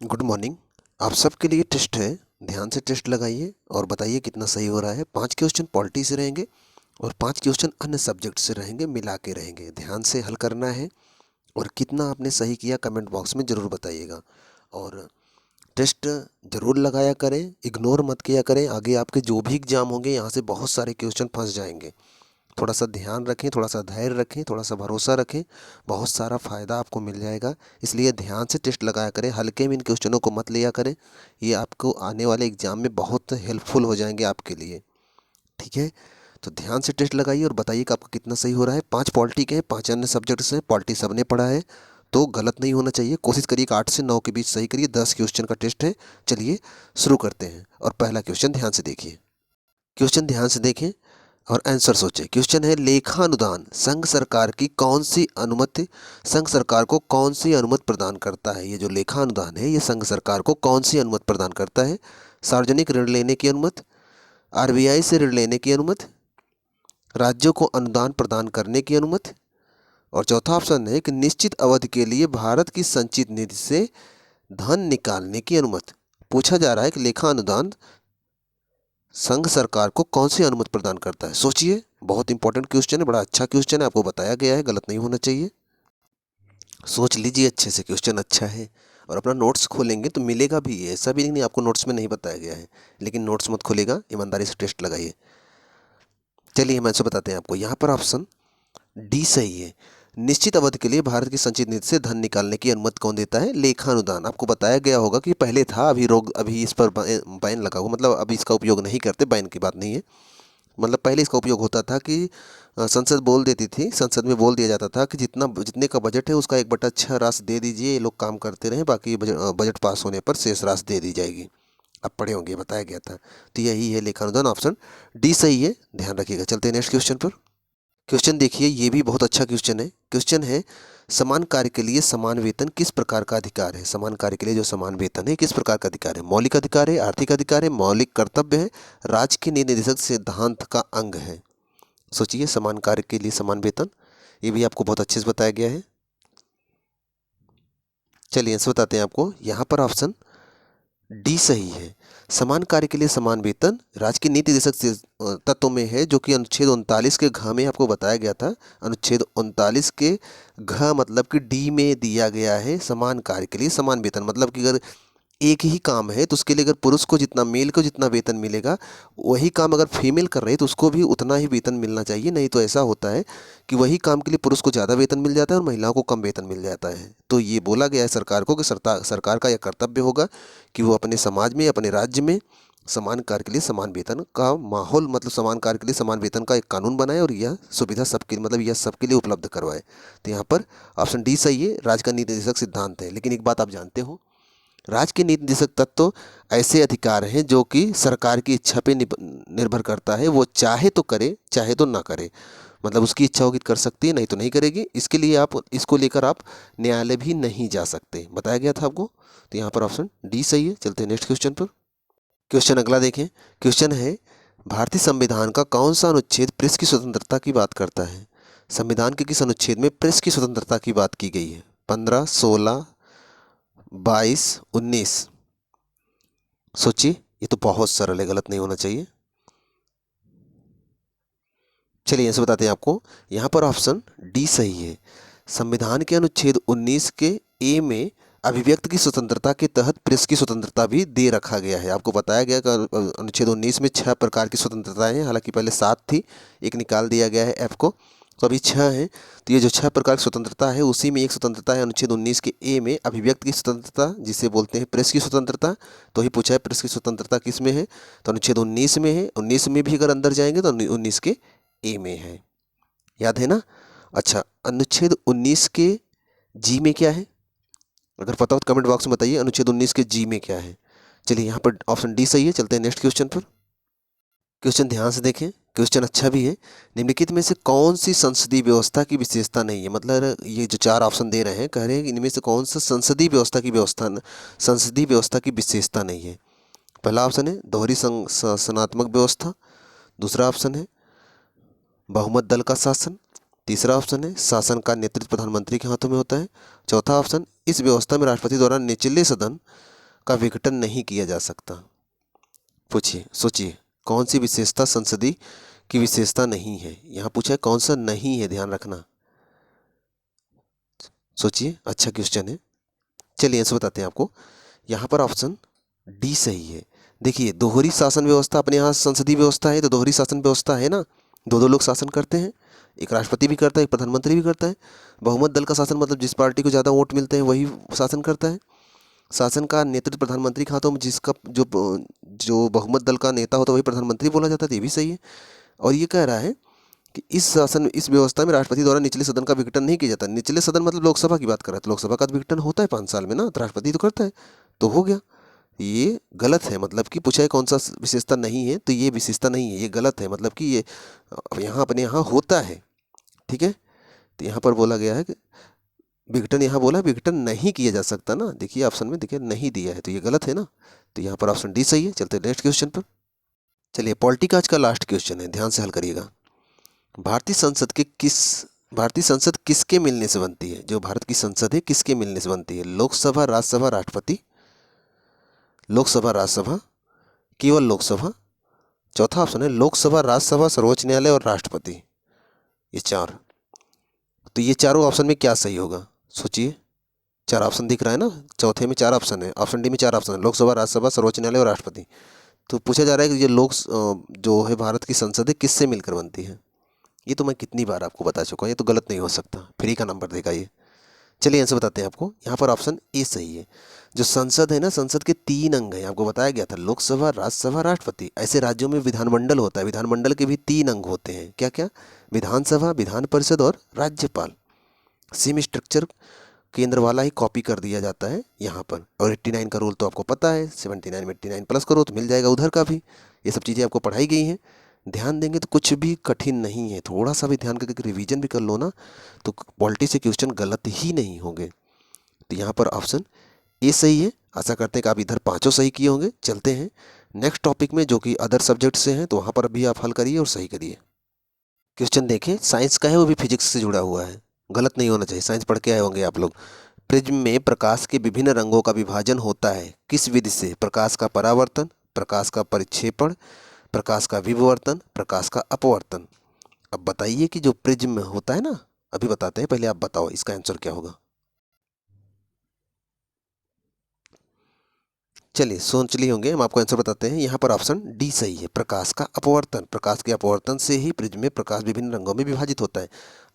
Good morning. आप सबके लिए टेस्ट है। ध्यान से टेस्ट लगाइए और बताइए कितना सही हो रहा है। 5 क्वेश्चन पॉलिटी से रहेंगे और 5 क्वेश्चन अन्य सब्जेक्ट से रहेंगे, मिला के रहेंगे। ध्यान से हल करना है और कितना आपने सही किया कमेंट बॉक्स में ज़रूर बताइएगा। और टेस्ट ज़रूर लगाया करें, इग्नोर मत किया करें। आगे आपके जो भी एग्ज़ाम होंगे यहाँ से बहुत सारे क्वेश्चन फंस जाएंगे। थोड़ा सा ध्यान रखें, थोड़ा सा धैर्य रखें, थोड़ा सा भरोसा रखें, बहुत सारा फ़ायदा आपको मिल जाएगा। इसलिए ध्यान से टेस्ट लगाया करें, हल्के में इन क्वेश्चनों को मत लिया करें। ये आपको आने वाले एग्ज़ाम में बहुत हेल्पफुल हो जाएंगे आपके लिए। ठीक है, तो ध्यान से टेस्ट लगाइए और बताइए कि आपका कितना सही हो रहा है। 5 पॉलिटी के हैं, 5 अन्य सब्जेक्ट्स हैं। पॉलिटी सबने पढ़ा है तो गलत नहीं होना चाहिए। कोशिश करिए कि 8 से 9 के बीच सही करिए। 10 क्वेश्चन का टेस्ट है। चलिए शुरू करते हैं और पहला क्वेश्चन ध्यान से देखिए। क्वेश्चन ध्यान से देखें और आंसर सोचें। क्वेश्चन है, लेखा अनुदान संघ सरकार की कौन सी अनुमति, संघ सरकार को कौन सी अनुमति प्रदान करता है? ये जो लेखा अनुदान है ये संघ सरकार को कौन सी अनुमति प्रदान करता है? सार्वजनिक ऋण लेने की अनुमति, आरबीआई से ऋण लेने की अनुमति, राज्यों को अनुदान प्रदान करने की अनुमति, और चौथा ऑप्शन है कि निश्चित अवधि के लिए भारत की संचित निधि से धन निकालने की अनुमति। पूछा जा रहा है कि लेखा अनुदान संघ सरकार को कौन सी अनुमति प्रदान करता है। सोचिए, बहुत इंपॉर्टेंट क्वेश्चन है, बड़ा अच्छा क्वेश्चन है, आपको बताया गया है, गलत नहीं होना चाहिए। सोच लीजिए अच्छे से, क्वेश्चन अच्छा है। और अपना नोट्स खोलेंगे तो मिलेगा भी। ऐसा भी नहीं आपको नोट्स में नहीं बताया गया है, लेकिन नोट्स मत खोलेगा, ईमानदारी से टेस्ट लगाइए। चलिए हम ऐसे बताते हैं आपको। यहाँ पर ऑप्शन डी सही है। निश्चित अवधि के लिए भारत की संचित निधि से धन निकालने की अनुमति कौन देता है? लेखा अनुदान। आपको बताया गया होगा कि पहले था, अभी इस पर बैन लगा हुआ, मतलब अभी इसका उपयोग नहीं करते। बैन की बात नहीं है, मतलब पहले इसका उपयोग होता था कि संसद बोल देती थी, संसद में बोल दिया जाता था कि जितने का बजट है उसका 1/6 राशि दे दीजिए, ये लोग काम करते रहें, बाकी बजट पास होने पर शेष राशि दे दी जाएगी। आप पढ़े होंगे, बताया गया था। तो यही है लेखानुदान। ऑप्शन डी सही है, ध्यान रखिएगा। चलते हैं नेक्स्ट क्वेश्चन पर। क्वेश्चन देखिए, ये भी बहुत अच्छा क्वेश्चन है। क्वेश्चन है, समान कार्य के लिए समान वेतन किस प्रकार का अधिकार है? समान कार्य के लिए जो समान वेतन है किस प्रकार का अधिकार है? मौलिक अधिकार है, आर्थिक अधिकार है, मौलिक कर्तव्य है, राज्य के नीति निर्देशक सिद्धांत का अंग है? सोचिए, समान कार्य के लिए समान वेतन, ये भी आपको बहुत अच्छे से बताया गया है। चलिए आंसर बताते हैं आपको। यहाँ पर ऑप्शन डी सही है। समान कार्य के लिए समान वेतन राज्य की नीति निर्देशक तत्वों में है, जो कि अनुच्छेद 39 के घ में आपको बताया गया था। अनुच्छेद 39 के घ मतलब कि डी में दिया गया है समान कार्य के लिए समान वेतन। मतलब कि अगर एक ही काम है तो उसके लिए अगर पुरुष को जितना, मेल को जितना वेतन मिलेगा, वही काम अगर फीमेल कर रही है तो उसको भी उतना ही वेतन मिलना चाहिए। नहीं तो ऐसा होता है कि वही काम के लिए पुरुष को ज़्यादा वेतन मिल जाता है और महिलाओं को कम वेतन मिल जाता है। तो ये बोला गया है सरकार को कि सरकार का यह कर्तव्य होगा कि वो अपने समाज में, अपने राज्य में समान कार्य के लिए समान वेतन का माहौल, मतलब समान कार्य के लिए समान वेतन का एक कानून बनाए और यह सुविधा सबके, मतलब यह सबके लिए उपलब्ध करवाए। तो यहाँ पर ऑप्शन डी सही है, राज्य का नीति निर्देशक सिद्धांत है। लेकिन एक बात आप जानते हो, राज्य के नीति निर्देशक तत्व ऐसे अधिकार हैं जो कि सरकार की इच्छा पे निर्भर करता है। वो चाहे तो करे, चाहे तो ना करे। मतलब उसकी इच्छा होगी तो कर सकती है, नहीं तो नहीं करेगी। इसके लिए आप, इसको लेकर आप न्यायालय भी नहीं जा सकते, बताया गया था आपको। तो यहाँ पर ऑप्शन डी सही है। चलते हैं नेक्स्ट क्वेश्चन पर। क्वेश्चन अगला देखें। क्वेश्चन है, भारतीय संविधान का कौन सा अनुच्छेद प्रेस की स्वतंत्रता की बात करता है? संविधान के किस अनुच्छेद में प्रेस की स्वतंत्रता की बात की गई है? 15, 16, 22, 19? सोचिए, ये तो बहुत सरल है, गलत नहीं होना चाहिए। चलिए ऐसे बताते हैं आपको। यहाँ पर ऑप्शन डी सही है। संविधान के अनुच्छेद 19 के ए में अभिव्यक्ति की स्वतंत्रता के तहत प्रेस की स्वतंत्रता भी दे रखा गया है। आपको बताया गया कि अनुच्छेद 19 में 6 प्रकार की स्वतंत्रताएं हैं, हालांकि पहले 7 थी, एक निकाल दिया गया है एफ को, तो अभी 6 हैं। तो ये जो 6 प्रकार की स्वतंत्रता है उसी में एक स्वतंत्रता है अनुच्छेद 19 के ए में, अभिव्यक्ति की स्वतंत्रता, जिसे बोलते हैं प्रेस की स्वतंत्रता। तो ही पूछा है प्रेस की स्वतंत्रता किस में है, तो अनुच्छेद 19 में है। 19 में भी अगर अंदर जाएंगे तो 19 के ए में है, याद है ना? अच्छा, अनुच्छेद 19 के जी में क्या है? अगर पता हो तो कमेंट बॉक्स में बताइए, अनुच्छेद 19 के जी में क्या है। चलिए यहाँ पर ऑप्शन डी सही है। चलते हैं नेक्स्ट क्वेश्चन पर। क्वेश्चन ध्यान से देखें, क्वेश्चन अच्छा भी है। निम्नलिखित में से कौन सी संसदीय व्यवस्था की विशेषता नहीं है? मतलब ये जो 4 ऑप्शन दे रहे हैं, कह रहे हैं कि इनमें से कौन सा संसदीय व्यवस्था की विशेषता नहीं है? पहला ऑप्शन है दोहरी शासनात्मक व्यवस्था, दूसरा ऑप्शन है बहुमत दल का शासन, तीसरा ऑप्शन है शासन का नेतृत्व प्रधानमंत्री के हाथों में होता है। चौथा ऑप्शन, इस व्यवस्था में राष्ट्रपति द्वारा निचले सदन का विघटन नहीं किया जा सकता। पूछिए, सोचिए, कौन सी विशेषता संसदीय की विशेषता नहीं है। यहाँ पूछा है कौन सा नहीं है, ध्यान रखना, सोचिए, अच्छा क्वेश्चन है। चलिए आंसर बताते हैं आपको। यहाँ पर ऑप्शन डी सही है। देखिए, दोहरी शासन व्यवस्था, अपने यहाँ संसदीय व्यवस्था है तो दोहरी शासन व्यवस्था है ना, दो दो लोग शासन करते हैं, एक राष्ट्रपति भी करता है, एक प्रधानमंत्री भी करता है। बहुमत दल का शासन मतलब जिस पार्टी को ज़्यादा वोट मिलते हैं वही शासन करता है। शासन का नेतृत्व प्रधानमंत्री के हाथों में, जिसका जो बहुमत दल का नेता होता है वही प्रधानमंत्री बोला जाता है, तो ये भी सही है। और ये कह रहा है कि इस व्यवस्था में राष्ट्रपति द्वारा निचले सदन का विघटन नहीं किया जाता। निचले सदन मतलब लोकसभा की बात कर रहा है, तो लोकसभा का विघटन होता है 5 साल में ना, तो राष्ट्रपति तो करता है, तो हो गया। ये गलत है, मतलब कि पूछा है कौन सा विशेषता नहीं है, तो ये विशेषता नहीं है, ये गलत है, मतलब कि ये यहाँ अपने यहाँ होता है, ठीक है। तो यहाँ पर बोला गया है कि विघटन, यहाँ बोला विघटन नहीं किया जा सकता ना, देखिए ऑप्शन में देखिए नहीं दिया है, तो ये गलत है ना, तो यहाँ पर ऑप्शन डी सही है। चलते नेक्स्ट क्वेश्चन पर। चलिए, पॉलिटी का आज का लास्ट क्वेश्चन है, ध्यान से हल करिएगा। भारतीय संसद किसके मिलने से बनती है। जो भारत की संसद है किसके मिलने से बनती है। लोकसभा, राज्यसभा, राष्ट्रपति, लोकसभा, राज्यसभा, केवल लोकसभा। चौथा ऑप्शन है लोकसभा, राज्यसभा, सर्वोच्च न्यायालय और राष्ट्रपति, ये चार। तो ये चारों ऑप्शन में क्या सही होगा, सोचिए। 4 ऑप्शन दिख रहा है ना, चौथे में 4 ऑप्शन है, ऑप्शन डी में 4 ऑप्शन है, लोकसभा, राज्यसभा, सर्वोच्च न्यायालय और राष्ट्रपति। तो पूछा जा रहा है कि ये जो है भारत की संसद है किससे मिलकर बनती है। ये तो मैं कितनी बार आपको बता चुका हूँ, ये तो गलत नहीं हो सकता, फ्री का नंबर देगा ये। चलिए आंसर बताते हैं आपको। यहाँ पर ऑप्शन ए सही है। जो संसद है ना, संसद के 3 अंग हैं, आपको बताया गया था, लोकसभा, राज्यसभा, राष्ट्रपति। ऐसे राज्यों में विधानमंडल होता है, विधानमंडल के भी 3 अंग होते हैं, क्या क्या, विधानसभा, विधान परिषद और राज्यपाल। सेम स्ट्रक्चर केंद्र वाला ही कॉपी कर दिया जाता है यहाँ पर। और 89 का रूल तो आपको पता है, 79 में 89 प्लस करो तो मिल जाएगा उधर का भी। ये सब चीज़ें आपको पढ़ाई गई हैं, ध्यान देंगे तो कुछ भी कठिन नहीं है, थोड़ा सा भी ध्यान करके रिवीजन भी कर लो ना, तो पॉलिटी से क्वेश्चन गलत ही नहीं होंगे। तो यहाँ पर ऑप्शन ए सही है। आशा करते हैं कि आप इधर 5 सही किए होंगे। चलते हैं नेक्स्ट टॉपिक में, जो कि अदर सब्जेक्ट से हैं, तो वहाँ पर भी आप हल करिए और सही करिए। क्वेश्चन देखें, साइंस का है, वो भी फिजिक्स से जुड़ा हुआ है, गलत नहीं होना चाहिए, साइंस पढ़ के आए होंगे आप लोग। प्रिज्म में प्रकाश के विभिन्न रंगों का विभाजन होता है किस विधि से। प्रकाश का परावर्तन, प्रकाश का परिक्षेपण, प्रकाश का विवर्तन, प्रकाश का अपवर्तन। अब बताइए कि जो प्रिज्म होता है ना, अभी बताते हैं, पहले आप बताओ इसका आंसर क्या होगा। चलिए सोच लिए होंगे, हम आपको आंसर बताते हैं। यहाँ पर ऑप्शन डी सही है, प्रकाश का अपवर्तन। प्रकाश के अपवर्तन से ही प्रिज्म में प्रकाश विभिन्न रंगों में विभाजित होता है।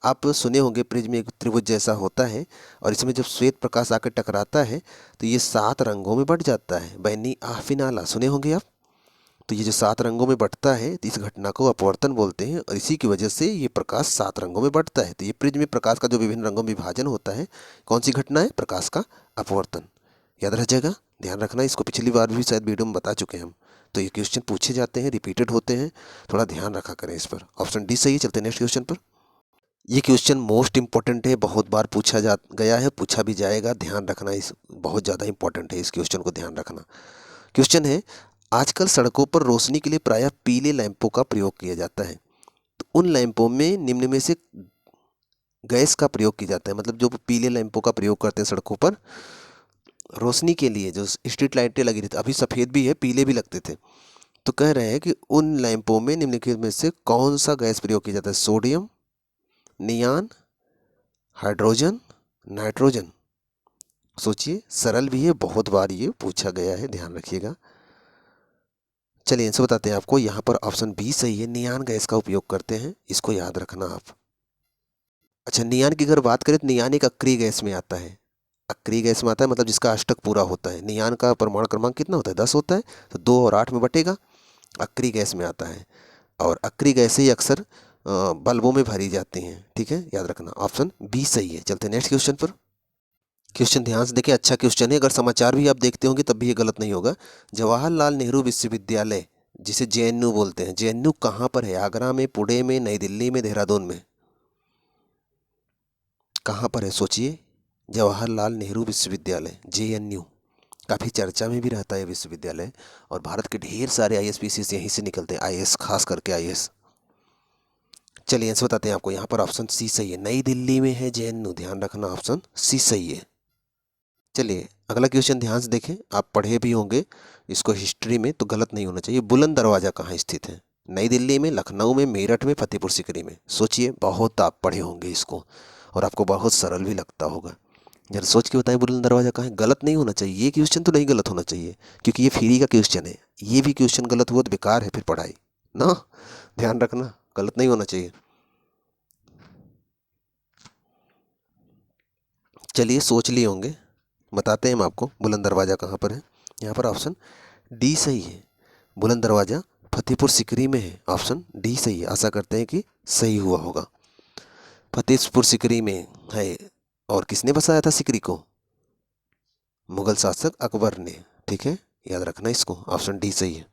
आप सुने होंगे प्रिज्म एक त्रिभुज जैसा होता है, और इसमें जब श्वेत प्रकाश आकर टकराता है तो ये 7 रंगों में बंट जाता है, बैनी आफिनाला, सुने होंगे आप। तो ये जो 7 रंगों में बंटता है, तो इस घटना को अपवर्तन बोलते हैं, और इसी की वजह से ये प्रकाश 7 रंगों में बंटता है। तो ये प्रिज्म में प्रकाश का जो विभिन्न रंगों में विभाजन होता है, कौन सी घटना है, प्रकाश का अपवर्तन। याद रह जाएगा, ध्यान रखना, इसको पिछली बार भी शायद वीडियो में बता चुके हैं हम। तो ये क्वेश्चन पूछे जाते हैं, रिपीटेड होते हैं, थोड़ा ध्यान रखा करें इस पर। ऑप्शन डी सही है। चलते हैं नेक्स्ट क्वेश्चन पर। ये क्वेश्चन मोस्ट इंपॉर्टेंट है, बहुत बार पूछा जा गया है, पूछा भी जाएगा, ध्यान रखना, इस बहुत ज़्यादा इंपॉर्टेंट है, इस क्वेश्चन को ध्यान रखना। क्वेश्चन है, आजकल सड़कों पर रोशनी के लिए प्रायः पीले लैंपों का प्रयोग किया जाता है, तो उन लैंपों में निम्न में से गैस का प्रयोग किया जाता है। मतलब जो पीले लैंपों का प्रयोग करते हैं सड़कों पर रोशनी के लिए, जो स्ट्रीट लाइटें लगी रहती, अभी सफ़ेद भी है, पीले भी लगते थे, तो कह रहे हैं कि उन लैंपों में निम्नलिखित में से कौन सा गैस प्रयोग किया जाता है। Sodium, neon, hydrogen, nitrogen. सोचिए, सरल भी है, बहुत बार ये पूछा गया है, ध्यान रखिएगा। चलिए इनसे बताते हैं आपको। यहाँ पर ऑप्शन बी सही है, नियान गैस का उपयोग करते हैं, इसको याद रखना आप। अच्छा, नियान की अगर बात करें तो नियान एक अक्रिय गैस में आता है, अक्रिय गैस में आता है, मतलब जिसका अष्टक पूरा होता है। नियान का परमाणु क्रमांक कितना होता है, 10 होता है, तो 2 और 8 में बटेगा, अक्रिय गैस में आता है। और अक्रिय गैसें ही अक्सर बल्बों में भरी जाती हैं, ठीक है, याद रखना, ऑप्शन बी सही है। चलते हैं नेक्स्ट क्वेश्चन पर। क्वेश्चन ध्यान से देखिए, अच्छा क्वेश्चन है, अगर समाचार भी आप देखते होंगे तब भी ये गलत नहीं होगा। जवाहरलाल नेहरू विश्वविद्यालय, जिसे जेएनयू बोलते हैं, जेएनयू कहाँ पर है। आगरा में, पुणे में, नई दिल्ली में, देहरादून में, कहाँ पर है सोचिए। जवाहरलाल नेहरू विश्वविद्यालय, जेएनयू, काफ़ी चर्चा में भी रहता है विश्वविद्यालय, और भारत के ढेर सारे आईएएस पीसीएस यहीं से निकलते हैं, आईएएस खास करके आईएएस। चलिए आंसर बताते हैं आपको। यहाँ पर ऑप्शन सी सही है, नई दिल्ली में है जेएनयू, ध्यान रखना ऑप्शन सी सही है। चलिए अगला क्वेश्चन ध्यान से देखें, आप पढ़े भी होंगे इसको हिस्ट्री में, तो गलत नहीं होना चाहिए। बुलंद दरवाज़ा कहाँ स्थित है? नई दिल्ली में, लखनऊ में, मेरठ में, फतेहपुर सीकरी में? सोचिए, बहुत आप पढ़े होंगे इसको और आपको बहुत सरल भी लगता होगा। जरा सोच के बताएं बुलंद दरवाज़ा कहाँ है। गलत नहीं होना चाहिए, ये क्वेश्चन तो नहीं गलत होना चाहिए क्योंकि ये फ्री का क्वेश्चन है। ये भी क्वेश्चन गलत हुआ तो बेकार है फिर पढ़ाई ना, ध्यान रखना, गलत नहीं होना चाहिए। चलिए सोच लिए होंगे, बताते हैं हम आपको बुलंद दरवाज़ा कहाँ पर है। यहाँ पर ऑप्शन डी सही है, बुलंद दरवाज़ा फतेहपुर सीकरी में है। ऑप्शन डी सही है, आशा करते हैं कि सही हुआ होगा। फतेहपुर सीकरी में है। और किसने बसाया था सीकरी को? मुगल शासक अकबर ने। ठीक है, याद रखना इसको, ऑप्शन डी सही है।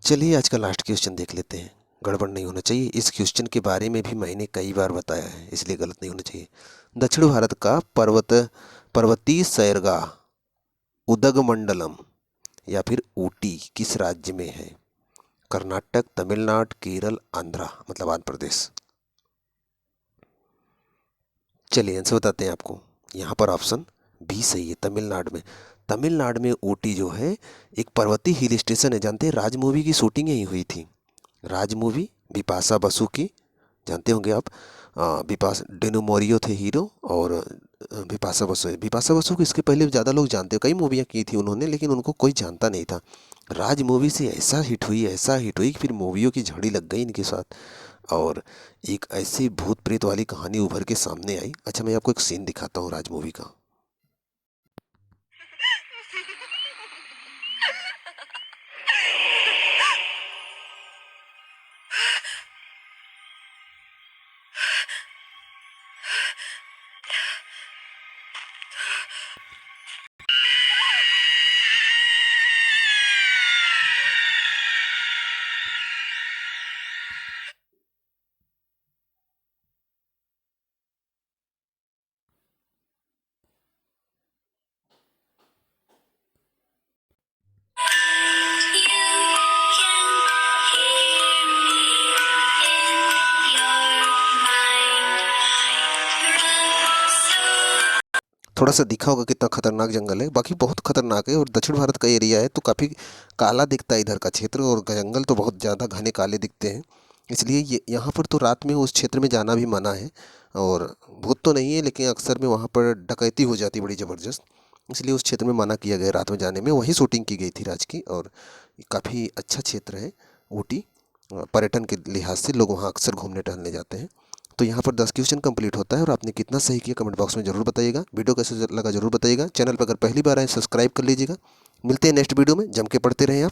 चलिए आज का लास्ट क्वेश्चन देख लेते हैं, गड़बड़ नहीं होना चाहिए। इस क्वेश्चन के बारे में भी मैंने कई बार बताया है, इसलिए गलत नहीं होना चाहिए। दक्षिण भारत का पर्वतीय सैरगाह उदगमंडलम या फिर ऊटी किस राज्य में है? कर्नाटक, तमिलनाडु, केरल, आंध्रा, मतलब आंध्र प्रदेश। चलिए आंसर बताते हैं आपको। यहाँ पर ऑप्शन बी सही है, तमिलनाडु में। तमिलनाडु में ऊटी जो है एक पर्वतीय हिल स्टेशन है। जानते हैं राज मूवी की शूटिंग यहीं हुई थी। राज मूवी बिपाशा बसु की, जानते होंगे आप। बिपाशा डेनू मोरियो थे हीरो और बिपाशा बसु है। बिपाशा बसु को इसके पहले ज़्यादा लोग जानते हो, कई मूवियाँ की थी उन्होंने, लेकिन उनको कोई जानता नहीं था। राज मूवी से ऐसा हिट हुई, ऐसा हिट हुई कि फिर मूवियों की झड़ी लग गई इनके साथ और एक ऐसी भूत प्रेत वाली कहानी उभर के सामने आई। अच्छा मैं आपको एक सीन दिखाता हूँ राज मूवी का। थोड़ा सा दिखा होगा कितना खतरनाक जंगल है, बाकी बहुत खतरनाक है और दक्षिण भारत का एरिया है तो काफ़ी काला दिखता है इधर का क्षेत्र, और जंगल तो बहुत ज़्यादा घने काले दिखते हैं। इसलिए ये यहाँ पर तो रात में उस क्षेत्र में जाना भी मना है। और भूत तो नहीं है लेकिन अक्सर में वहाँ पर डकैती हो जाती बड़ी ज़बरदस्त, इसलिए उस क्षेत्र में मना किया गया रात में जाने में। वहीं शूटिंग की गई थी राज की, और काफ़ी अच्छा क्षेत्र है ऊटी। पर्यटन के लिहाज से लोग वहाँ अक्सर घूमने टहलने जाते हैं। तो यहाँ पर 10 क्वेश्चन कंप्लीट होता है और आपने कितना सही किया कमेंट बॉक्स में ज़रूर बताइएगा। वीडियो कैसे लगा ज़रूर बताइएगा। चैनल पर अगर पहली बार आए सब्सक्राइब कर लीजिएगा। मिलते हैं नेक्स्ट वीडियो में, जम के पढ़ते रहें आप।